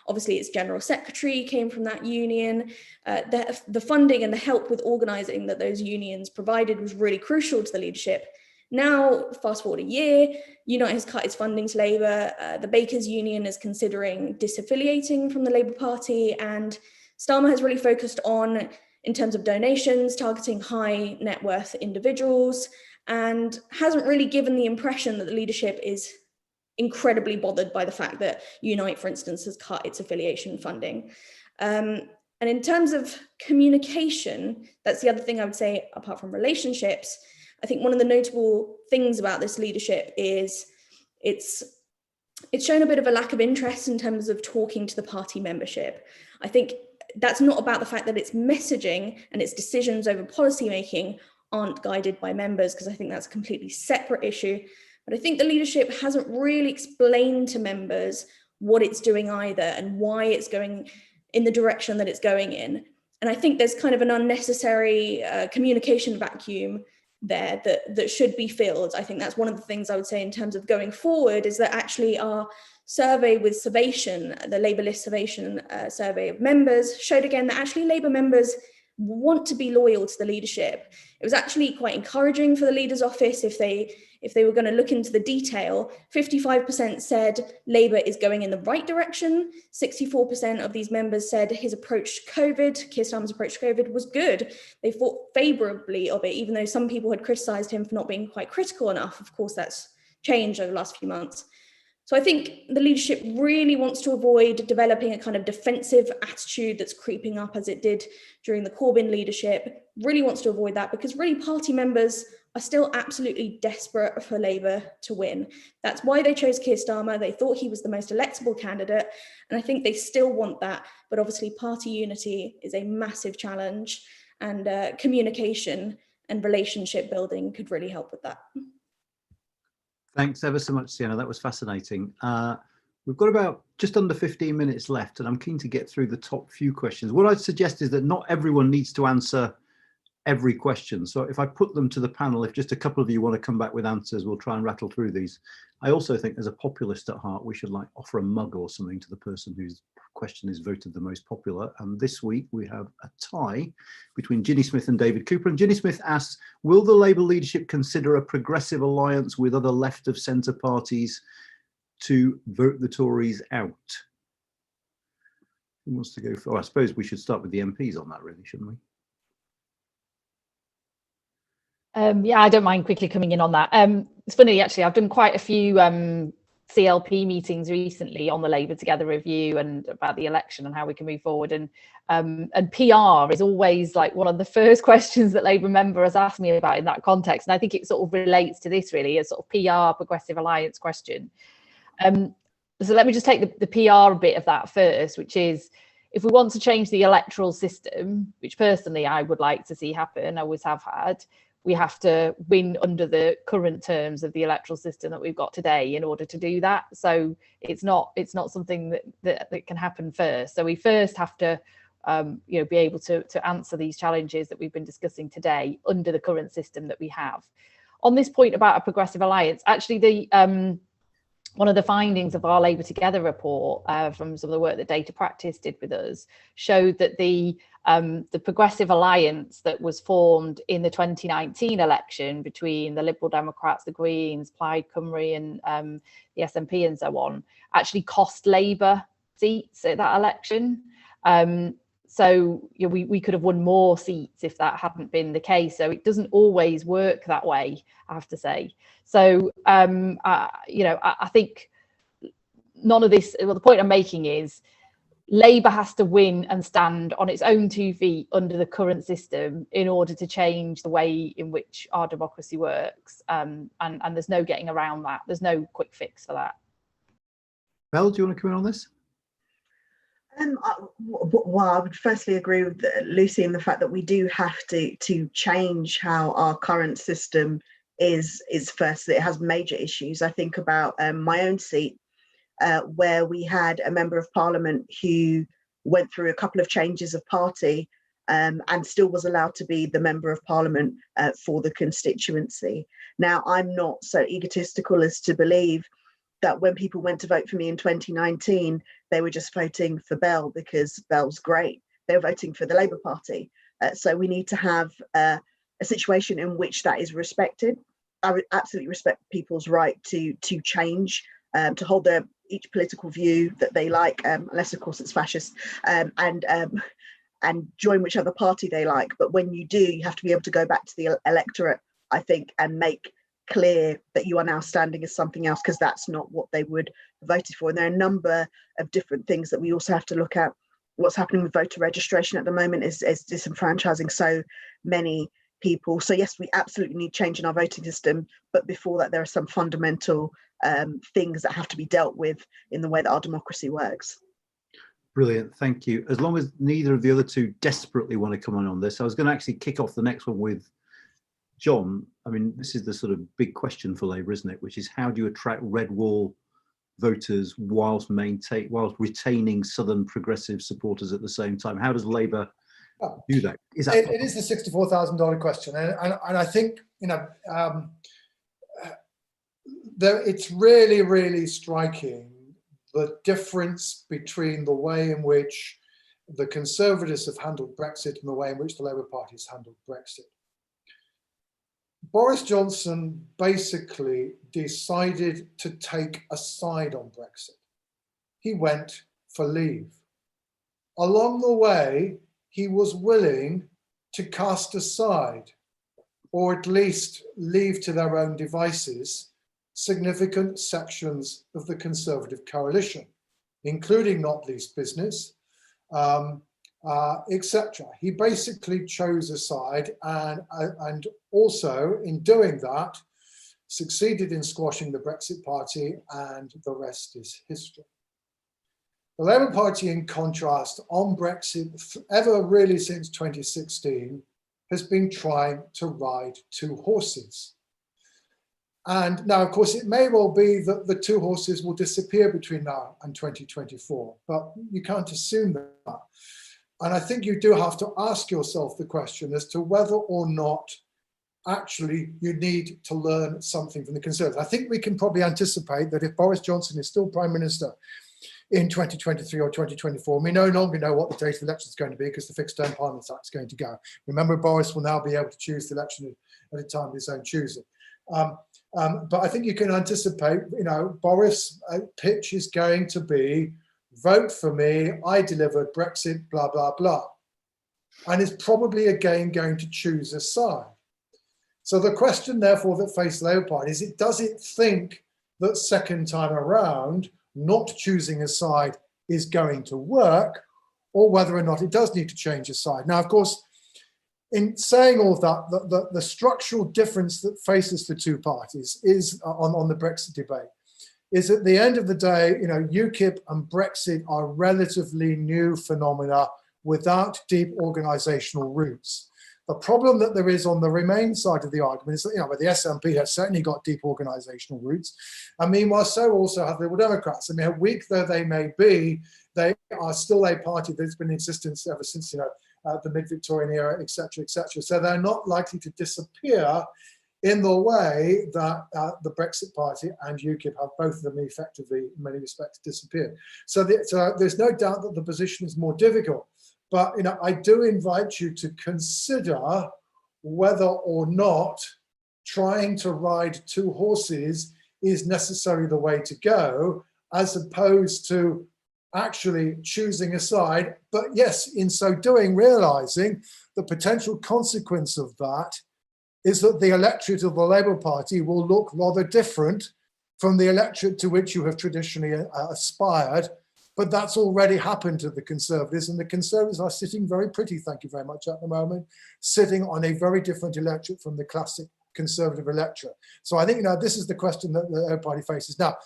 Obviously, its general secretary came from that union. The funding and the help with organising that those unions provided was really crucial to the leadership. Now, fast forward a year, Unite has cut its funding to Labour. The Bakers Union is considering disaffiliating from the Labour Party, and Starmer has really focused on, in terms of donations, targeting high net worth individuals, and hasn't really given the impression that the leadership is incredibly bothered by the fact that Unite, for instance, has cut its affiliation funding. And in terms of communication, that's the other thing I would say, apart from relationships. I think one of the notable things about this leadership is it's shown a bit of a lack of interest in terms of talking to the party membership. I think that's not about the fact that its messaging and its decisions over policy making aren't guided by members, because I think that's a completely separate issue. But I think the leadership hasn't really explained to members what it's doing either, and why it's going in the direction that it's going in. And I think there's kind of an unnecessary communication vacuum there that should be filled. I think that's one of the things I would say in terms of going forward, is that actually our survey with Survation, the LabourList Survation survey of members, showed again that actually Labour members want to be loyal to the leadership. It was actually quite encouraging for the leader's office if they were going to look into the detail. 55% said Labour is going in the right direction. 64% of these members said his approach to COVID, Keir Starmer's approach to COVID, was good. They thought favourably of it, even though some people had criticised him for not being quite critical enough. Of course, that's changed over the last few months. So I think the leadership really wants to avoid developing a kind of defensive attitude that's creeping up as it did during the Corbyn leadership, really wants to avoid that, because really party members are still absolutely desperate for Labour to win. That's why they chose Keir Starmer. They thought he was the most electable candidate, and I think they still want that. But obviously party unity is a massive challenge, and communication and relationship building could really help with that. Thanks ever so much, Sienna. That was fascinating. We've got about just under 15 minutes left, and I'm keen to get through the top few questions. What I'd suggest is that not everyone needs to answer every question. So if I put them to the panel, if just a couple of you want to come back with answers, we'll try and rattle through these. I also think, as a populist at heart, we should offer a mug or something to the person whose question is voted the most popular. And this week we have a tie between Ginny Smith and David Cooper. And Ginny Smith asks, will the Labour leadership consider a progressive alliance with other left of centre parties to vote the Tories out? Who wants to go for? Oh, I suppose we should start with the MPs on that, really, shouldn't we? Yeah, I don't mind quickly coming in on that. It's funny, actually, I've done quite a few CLP meetings recently on the Labour Together review and about the election and how we can move forward. And PR is always one of the first questions that Labour members ask me about in that context. And I think it sort of relates to this, really, a sort of PR progressive alliance question. So let me just take the PR bit of that first, which is, if we want to change the electoral system, which personally I would like to see happen, I always have had, we have to win under the current terms of the electoral system that we've got today in order to do that. So it's not something that can happen first. So we first have to be able to answer these challenges that we've been discussing today under the current system that we have. On this point about a progressive alliance, actually one of the findings of our Labour Together report from some of the work that Data Practice did with us showed that the progressive alliance that was formed in the 2019 election between the Liberal Democrats, the Greens, Plaid Cymru and the SNP and so on actually cost Labour seats at that election. So we could have won more seats if that hadn't been the case. So it doesn't always work that way, I have to say. So, I think none of this, well, the point I'm making is Labour has to win and stand on its own 2 feet under the current system in order to change the way in which our democracy works. And there's no getting around that. There's no quick fix for that. Mel, do you want to come in on this? Well, I would firstly agree with Lucy in the fact that we do have to change how our current system is first. It has major issues. I think about my own seat, where we had a member of parliament who went through a couple of changes of party and still was allowed to be the member of parliament for the constituency. Now, I'm not so egotistical as to believe that when people went to vote for me in 2019, they were just voting for Bell because Bell's great. They were voting for the Labour Party. So we need to have a situation in which that is respected. I would absolutely respect people's right to change, to hold each political view that they like, unless of course it's fascist, and join whichever party they like. But when you do, you have to be able to go back to the electorate, I think, and make clear that you are now standing as something else, because that's not what they would have voted for. And there are a number of different things that we also have to look at. What's happening with voter registration at the moment is disenfranchising so many people. So yes, we absolutely need change in our voting system, but before that there are some fundamental things that have to be dealt with in the way that our democracy works. Brilliant, thank you. As long as neither of the other two desperately want to come on this, I was going to actually kick off the next one with John. I mean, this is the sort of big question for Labour, isn't it? Which is, how do you attract red wall voters whilst retaining Southern progressive supporters at the same time? How does Labour do that? It is the $64,000 question, and I think, you know, it's really, really striking the difference between the way in which the Conservatives have handled Brexit and the way in which the Labour Party has handled Brexit. Boris Johnson basically decided to take a side on Brexit. He went for leave. Along the way, he was willing to cast aside, or at least leave to their own devices, significant sections of the Conservative coalition, including not least business, etc. He basically chose a side, and also in doing that succeeded in squashing the Brexit Party, and the rest is history. The Labour Party, in contrast, on Brexit, ever really since 2016, has been trying to ride two horses. And now, of course, it may well be that the two horses will disappear between now and 2024, but you can't assume that. And I think you do have to ask yourself the question as to whether or not actually you need to learn something from the Conservatives. I think we can probably anticipate that if Boris Johnson is still Prime Minister in 2023 or 2024, we no longer know what the date of election is going to be, because the Fixed Term Parliaments Act is going to go. Remember, Boris will now be able to choose the election at a time of his own choosing. But I think you can anticipate, you know, Boris' pitch is going to be, vote for me, I delivered Brexit, blah, blah, blah. And is probably again going to choose a side. So the question, therefore, that faces the Labour Party is, does it think that second time around, not choosing a side is going to work, or whether or not it does need to change a side? Now, of course, in saying all of that, the structural difference that faces the two parties is on the Brexit debate, is at the end of the day, you know, UKIP and Brexit are relatively new phenomena without deep organisational roots. The problem that there is on the Remain side of the argument is that, you know, where the SNP has certainly got deep organisational roots, and meanwhile, so also have the Liberal Democrats. I mean, weak though they may be, they are still a party that's been in existence ever since, you know, the mid-Victorian era, etc., etc. So they're not likely to disappear in the way that the Brexit Party and UKIP have both of them effectively, in many respects, disappeared. So there's no doubt that the position is more difficult. But, you know, I do invite you to consider whether or not trying to ride two horses is necessarily the way to go, as opposed to actually choosing a side. But yes, in so doing, realizing the potential consequence of that is that the electorate of the Labour Party will look rather different from the electorate to which you have traditionally aspired. But that's already happened to the Conservatives, and the Conservatives are sitting very pretty, thank you very much, at the moment, sitting on a very different electorate from the classic Conservative electorate. So I think, you know, this is the question that the Labour Party faces. Now,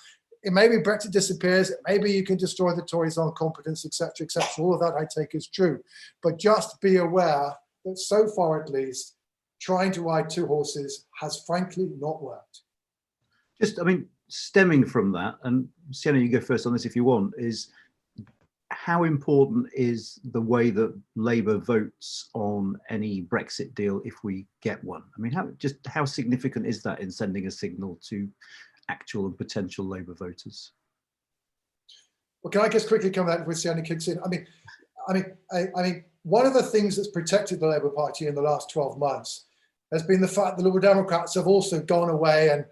maybe Brexit disappears, maybe you can destroy the Tories on competence, etc., etc. All of that I take as true. But just be aware that so far at least, trying to ride two horses has frankly not worked. Just, I mean, stemming from that, and Sienna, you go first on this if you want, is how important is the way that Labour votes on any Brexit deal if we get one? I mean, how significant is that in sending a signal to actual and potential Labour voters? Well, can I just quickly come back with Sienna kicks in? I mean, one of the things that's protected the Labour Party in the last 12 months has been the fact that the Liberal Democrats have also gone away and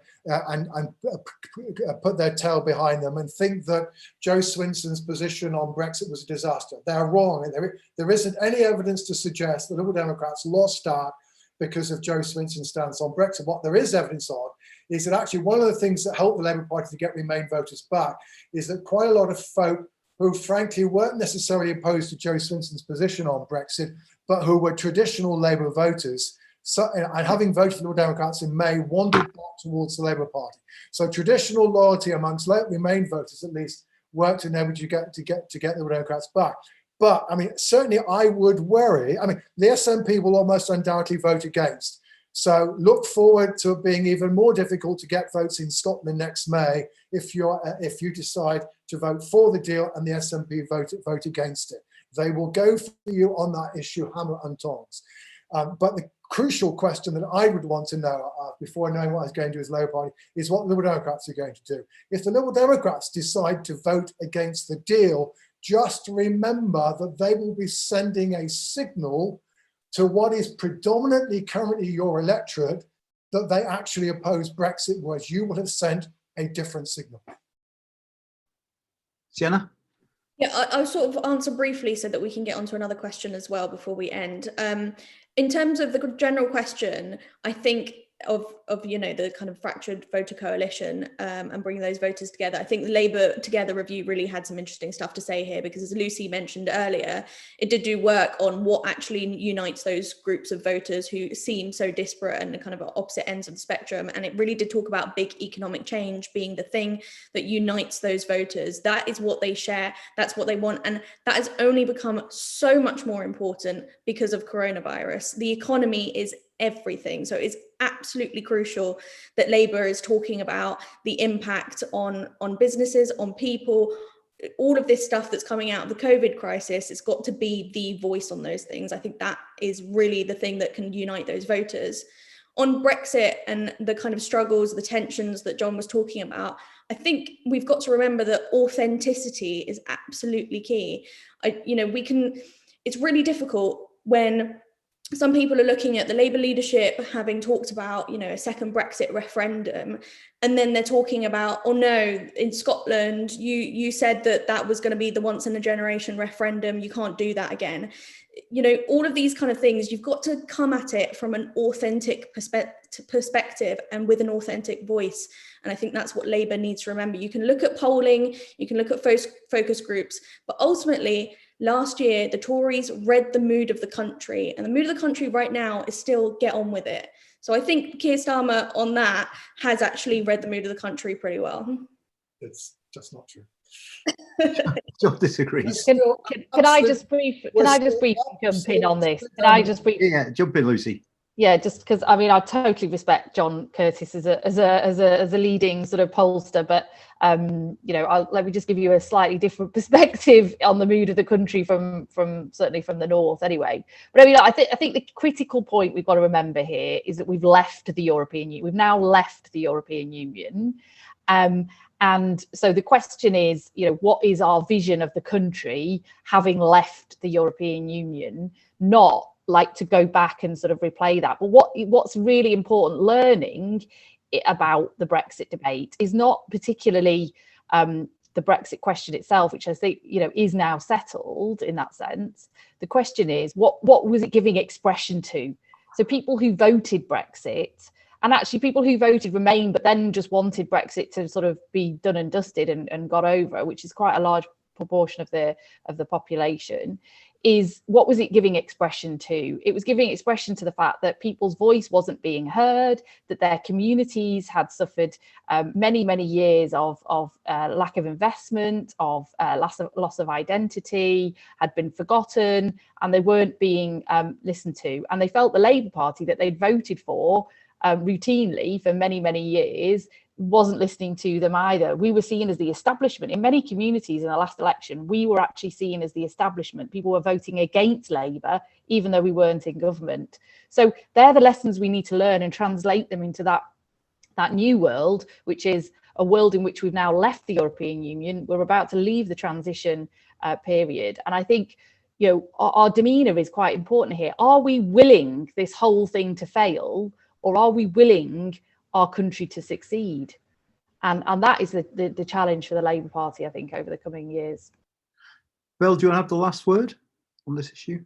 put their tail behind them and think that Joe Swinson's position on Brexit was a disaster. They're wrong. And there isn't any evidence to suggest the Liberal Democrats lost out because of Joe Swinson's stance on Brexit. What there is evidence on is that actually one of the things that helped the Labour Party to get Remain voters back is that quite a lot of folk who frankly weren't necessarily opposed to Joe Swinson's position on Brexit, but who were traditional Labour voters, and having voted Liberal Democrats in May, wandered back towards the Labour Party. So traditional loyalty amongst Remain voters, at least, worked in able to get the Liberal Democrats back. But I mean, certainly I would worry. I mean, the SNP will almost undoubtedly vote against. So look forward to it being even more difficult to get votes in Scotland next May if you decide to vote for the deal and the SNP vote against it. They will go for you on that issue hammer and tongs. But the crucial question that I would want to know before knowing what I was going to do as Labour Party is what the Liberal Democrats are going to do. If the Liberal Democrats decide to vote against the deal, just remember that they will be sending a signal to what is predominantly currently your electorate that they actually oppose Brexit, whereas you would have sent a different signal. Sienna? Yeah, I'll sort of answer briefly so that we can get onto another question as well before we end. In terms of the general question, I think of the kind of fractured voter coalition and bringing those voters together. I think the Labour Together review really had some interesting stuff to say here, because as Lucy mentioned earlier, it did do work on what actually unites those groups of voters who seem so disparate and kind of at opposite ends of the spectrum. And it really did talk about big economic change being the thing that unites those voters. That is what they share. That's what they want. And that has only become so much more important because of coronavirus. The economy is everything. So it's absolutely crucial that Labour is talking about the impact on businesses, on people, all of this stuff that's coming out of the COVID crisis. It's got to be the voice on those things. I think that is really the thing that can unite those voters. On Brexit and the kind of struggles, the tensions that John was talking about, I think we've got to remember that authenticity is absolutely key. It's really difficult when some people are looking at the Labour leadership having talked about, a second Brexit referendum, and then they're talking about, oh no, in Scotland, you said that was going to be the once in a generation referendum. You can't do that again. All of these kind of things, you've got to come at it from an authentic perspective and with an authentic voice. And I think that's what Labour needs to remember. You can look at polling, you can look at focus groups, but ultimately, last year, the Tories read the mood of the country, and the mood of the country right now is still get on with it. So I think Keir Starmer on that has actually read the mood of the country pretty well. It's just not true. John disagrees. Can I just briefly jump in on this? Can I just briefly? Yeah, jump in, Lucy. Yeah, just because I totally respect John Curtice as a leading sort of pollster, but let me just give you a slightly different perspective on the mood of the country from certainly from the north anyway. But I think the critical point we've got to remember here is that we've left the European Union. We've now left the European Union. And so the question is, what is our vision of the country having left the European Union? Not like to go back and sort of replay that. But what's really important learning about the Brexit debate is not particularly the Brexit question itself, which I think, is now settled in that sense. The question is, what was it giving expression to? So people who voted Brexit, and actually people who voted Remain, but then just wanted Brexit to sort of be done and dusted and got over, which is quite a large proportion of the population. is what was it giving expression to? It was giving expression to the fact that people's voice wasn't being heard, that their communities had suffered many, many years of lack of investment, of loss of identity, had been forgotten, and they weren't being listened to. And they felt the Labour Party that they'd voted for routinely for many, many years wasn't listening to them either. We were seen as the establishment. In many communities in the last election, we were actually seen as the establishment. People were voting against Labour, even though we weren't in government. So they're the lessons we need to learn and translate them into that new world, which is a world in which we've now left the European Union. We're about to leave the transition period. And I think, you know, our demeanour is quite important here. Are we willing this whole thing to fail, or are we willing our country to succeed? And that is the challenge for the Labour Party, I think, over the coming years. Bill, do you want to have the last word on this issue?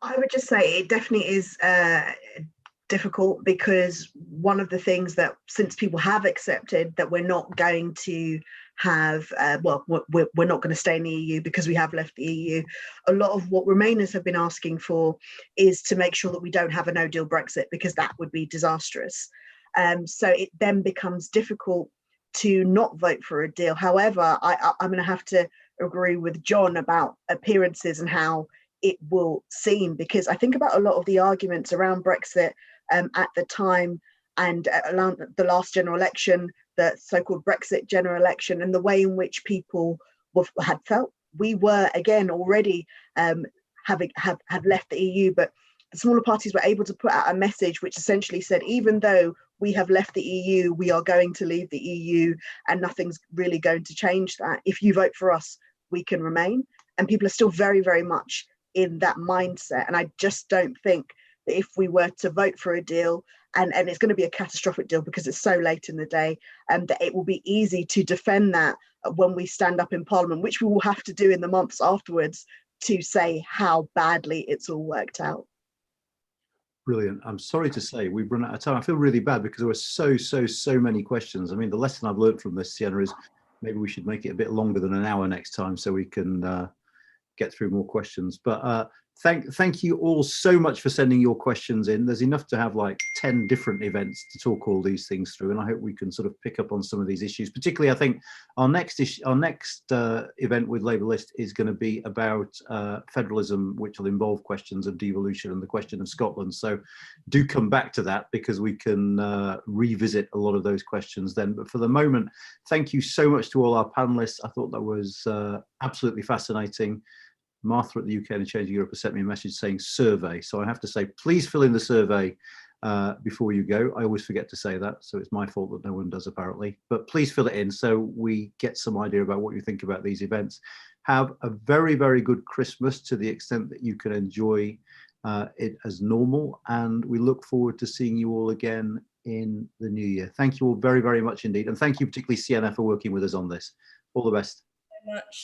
I would just say it definitely is difficult, because one of the things that, since people have accepted that we're not going to have, we're not going to stay in the EU because we have left the EU, a lot of what Remainers have been asking for is to make sure that we don't have a no-deal Brexit, because that would be disastrous. So it then becomes difficult to not vote for a deal. However, I'm going to have to agree with John about appearances and how it will seem, because I think about a lot of the arguments around Brexit at the time and around the last general election, the so-called Brexit general election, and the way in which people had felt. We were, again, already had left the EU, but the smaller parties were able to put out a message which essentially said, even though we have left the EU, we are going to leave the EU, and nothing's really going to change that. If you vote for us, we can remain. And people are still very, very much in that mindset. And I just don't think that if we were to vote for a deal, and it's going to be a catastrophic deal because it's so late in the day, that it will be easy to defend that when we stand up in Parliament, which we will have to do in the months afterwards, to say how badly it's all worked out. Brilliant. I'm sorry to say we've run out of time. I feel really bad because there were so many questions. I mean, the lesson I've learned from this, Sienna, is maybe we should make it a bit longer than an hour next time so we can get through more questions. But thank you all so much for sending your questions in. There's enough to have like 10 different events to talk all these things through, and I hope we can sort of pick up on some of these issues. Particularly, I think our next event with LabourList is going to be about federalism, which will involve questions of devolution and the question of Scotland. So do come back to that, because we can revisit a lot of those questions then. But for the moment, thank you so much to all our panelists. I thought that was absolutely fascinating. Martha at the UK and Changing Europe has sent me a message saying survey. So I have to say, please fill in the survey before you go. I always forget to say that, so it's my fault that no one does apparently. But please fill it in so we get some idea about what you think about these events. Have a very, very good Christmas to the extent that you can enjoy it as normal. And we look forward to seeing you all again in the new year. Thank you all very, very much indeed. And thank you particularly, Sienna, for working with us on this. All the best. Very much.